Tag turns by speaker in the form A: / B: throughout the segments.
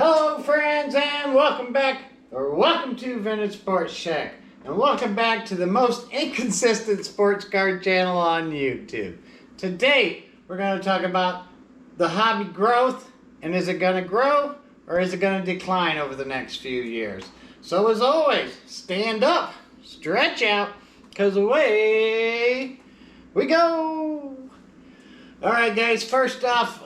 A: Hello friends and welcome back, or welcome to Vintage Sports Shack. And welcome back to the most inconsistent sports card channel on YouTube. Today we're going to talk about the hobby growth, and is it going to grow or is it going to decline over the next few years. So as always, stand up, stretch out, because away we go. Alright guys, first off,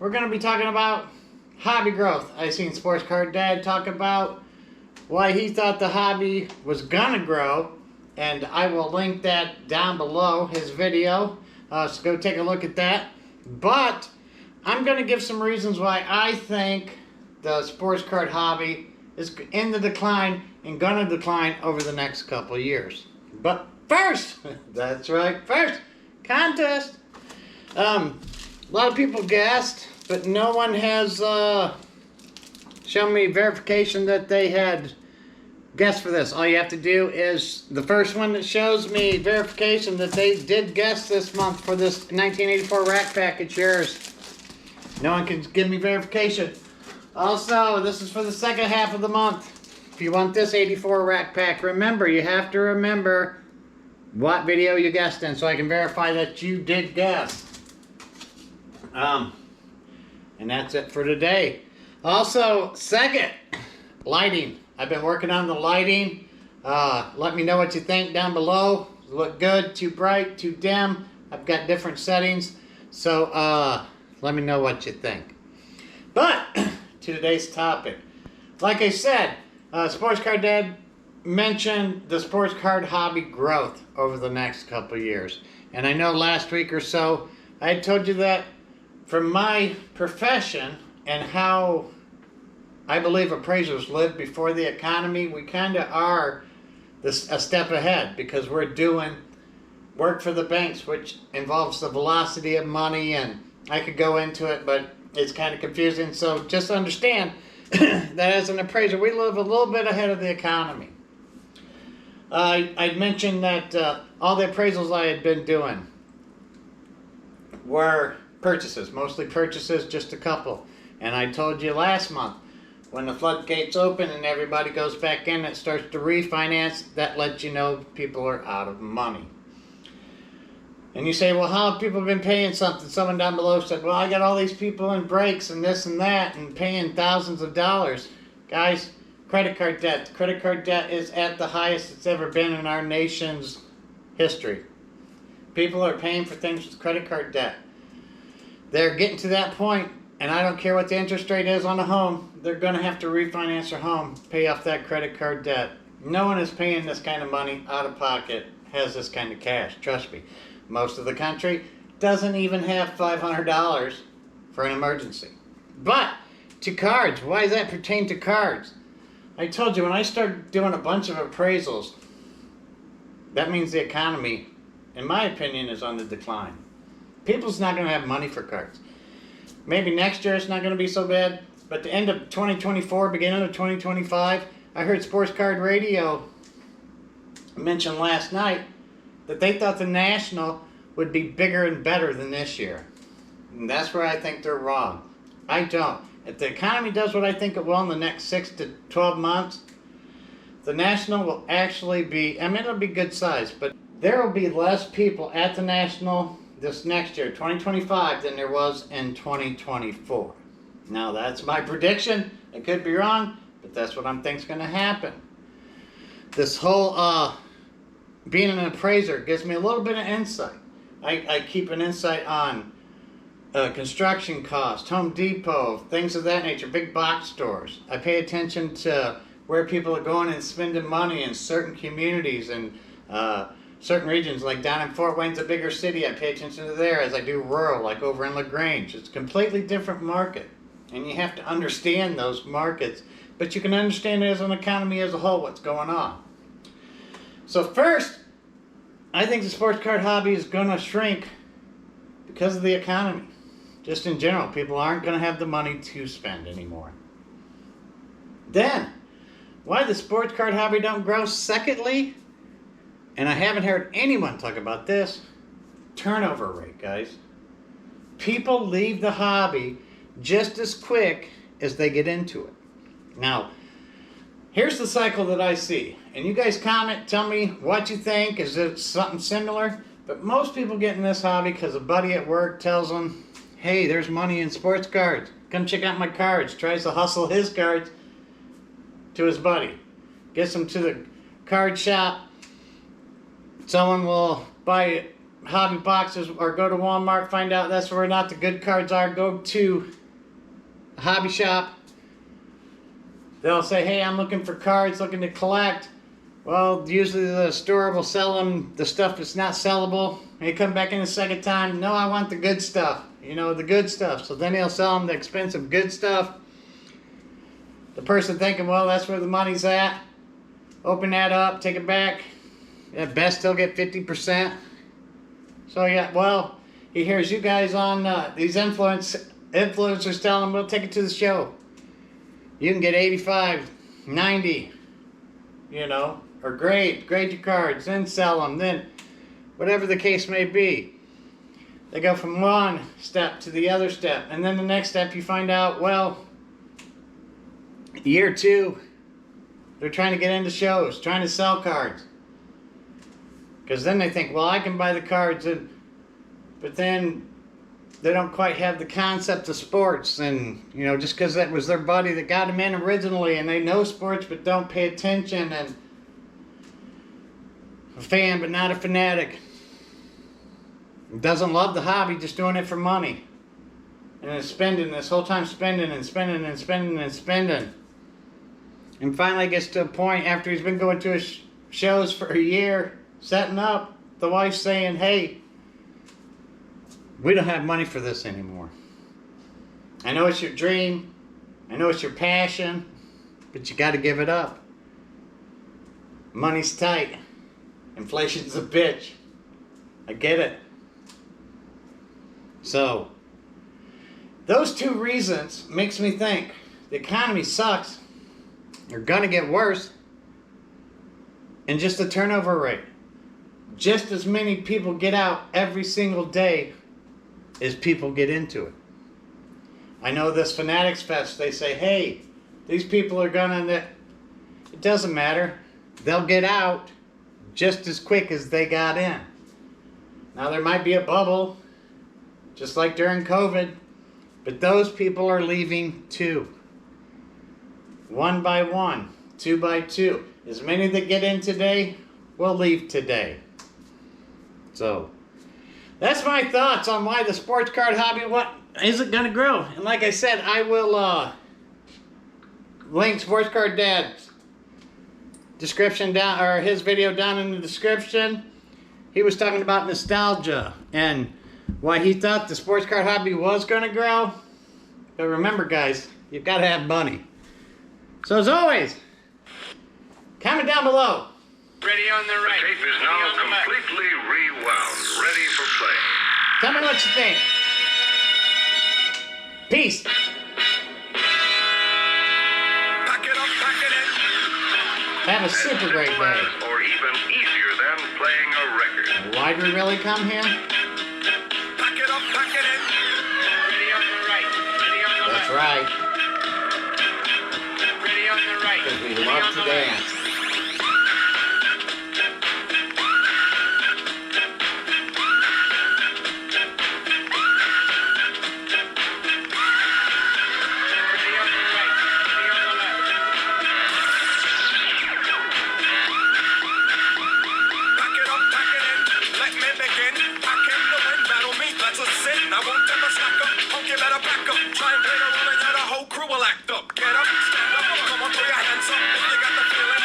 A: we're going to be talking about hobby growth. I seen Sports Card Dad talk about why he thought the hobby was gonna grow, and I will link that down below, his video, so go take a look at that. But I'm gonna give some reasons why I think the sports card hobby is in the decline and gonna decline over the next couple years. But first, that's right, first, contest. A lot of people guessed, but no one has shown me verification that they had guessed for this. All you have to do is the first one that shows me verification that they did guess this month for this 1984 rack pack. It's yours. No one can give me verification. Also, this is for the second half of the month. If you want this 84 rack pack, remember, you have to remember what video you guessed in so I can verify that you did guess. And that's it for today. Also, second, lighting. I've been working on the lighting. Let me know what you think down below. Does it look good? Too bright? Too dim? I've got different settings. So let me know what you think. But to today's topic. Like I said, Sports Card Dad mentioned the sports card hobby growth over the next couple years. And I know last week or so, I told you that from my profession and how I believe appraisers lived before the economy, we kind of are a step ahead, because we're doing work for the banks, which involves the velocity of money, and I could go into it, but it's kind of confusing. So just understand that as an appraiser, we live a little bit ahead of the economy. I mentioned that all the appraisals I had been doing were purchases, mostly purchases, just a couple. And I told you last month, when the floodgates open and everybody goes back in, it starts to refinance, that lets you know people are out of money. And you say, well, how have people been paying something? Someone down below said, well, I got all these people in breaks and this and that and paying thousands of dollars. Guys, credit card debt. Credit card debt is at the highest it's ever been in our nation's history. People are paying for things with credit card debt. They're getting to that point, and I don't care what the interest rate is on a home, they're going to have to refinance their home, pay off that credit card debt. No one is paying this kind of money out of pocket, has this kind of cash, trust me. Most of the country doesn't even have $500 for an emergency. But to cards, why does that pertain to cards? I told you, when I started doing a bunch of appraisals, that means the economy, in my opinion, is on the decline. People's not going to have money for cards. Maybe next year it's not going to be so bad, but the end of 2024, beginning of 2025, I heard Sports Card Radio mention last night that they thought the National would be bigger and better than this year. And that's where I think they're wrong. I don't. If the economy does what I think it will in the next 6 to 12 months, the National will actually be, I mean, it'll be good size, but there will be less people at the National this next year, 2025, than there was in 2024. Now that's my prediction. I could be wrong, but that's what I'm think's going to happen. This whole being an appraiser gives me a little bit of insight. I keep an insight on construction costs, Home Depot, things of that nature, big box stores. I pay attention to where people are going and spending money in certain communities and certain regions. Like down in Fort Wayne's a bigger city, I pay attention to there as I do rural, like over in LaGrange. It's a completely different market, and you have to understand those markets, but you can understand it as an economy as a whole, what's going on. So first, I think the sports card hobby is going to shrink because of the economy. Just in general, people aren't going to have the money to spend anymore. Then, why the sports card hobby don't grow? Secondly, and I haven't heard anyone talk about this, turnover rate, guys. People leave the hobby just as quick as they get into it. Now, here's the cycle that I see. And you guys comment, tell me what you think. Is it something similar? But most people get in this hobby because a buddy at work tells them, hey, there's money in sports cards. Come check out my cards. Tries to hustle his cards to his buddy. Gets him to the card shop. Someone will buy hobby boxes or go to Walmart, find out that's where not the good cards are. Go to a hobby shop. They'll say, hey, I'm looking for cards, looking to collect. Well, usually the store will sell them the stuff that's not sellable. And you come back in a second time, no, I want the good stuff. You know, the good stuff. So then he'll sell them the expensive good stuff. The person thinking, well, that's where the money's at. Open that up, take it back. At best, he'll get 50%. So yeah, well, he hears you guys on these influencers telling him, we'll take it to the show. You can get 85, 90, you know, or grade your cards, then sell them, then whatever the case may be. They go from one step to the other step, and then the next step you find out, well, year 2, they're trying to get into shows, trying to sell cards. Because then they think, well, I can buy the cards, but then they don't quite have the concept of sports. And, you know, just because that was their buddy that got them in originally, and they know sports but don't pay attention, and a fan but not a fanatic. Doesn't love the hobby, just doing it for money. And is spending this whole time, spending and spending and spending and spending. And finally gets to a point after he's been going to his shows for a year, setting up, the wife's saying, hey, we don't have money for this anymore. I know it's your dream, I know it's your passion, but you got to give it up. Money's tight. Inflation's a bitch. I get it. So, those 2 reasons makes me think the economy sucks, you're gonna get worse, and just the turnover rate. Just as many people get out every single day as people get into it. I know this Fanatics Fest, they say, hey, these people are gonna, it doesn't matter. They'll get out just as quick as they got in. Now there might be a bubble, just like during COVID, but those people are leaving too. 1 by 1, 2 by 2. As many that get in today will leave today. So, that's my thoughts on why the sports card hobby isn't going to grow. And like I said, I will link Sports Card Dad's description down, or his video down in the description. He was talking about nostalgia and why he thought the sports card hobby was going to grow. But remember, guys, you've got to have money. So as always, comment down below.
B: Ready on the right.
C: The tape is now completely rewound, ready for play.
A: Tell me what you think. Peace.
C: Pack it up, pack it in.
A: Have a super great day.
C: Or even easier than playing a record.
A: Why'd we really come here?
C: Pack it up, pack it in.
B: Ready on the right. Ready on the
A: That's
B: left.
A: right.
B: Ready on the right.
A: Because we
B: Ready
A: love
B: on
A: to
B: the left.
A: dance.
B: Ready on the right. Ready on the left.
C: Pack it up, pack it in. Let me begin. I came to win, battle me, that's a sin. I won't ever slack up. Punk, you better back up. Try and play the role and the whole crew will act up. Get up, stand up, come on, throw your hands up. If you got the feeling,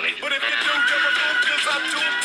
B: Charlie.
C: But if you do, you're a fool, 'cause I'm too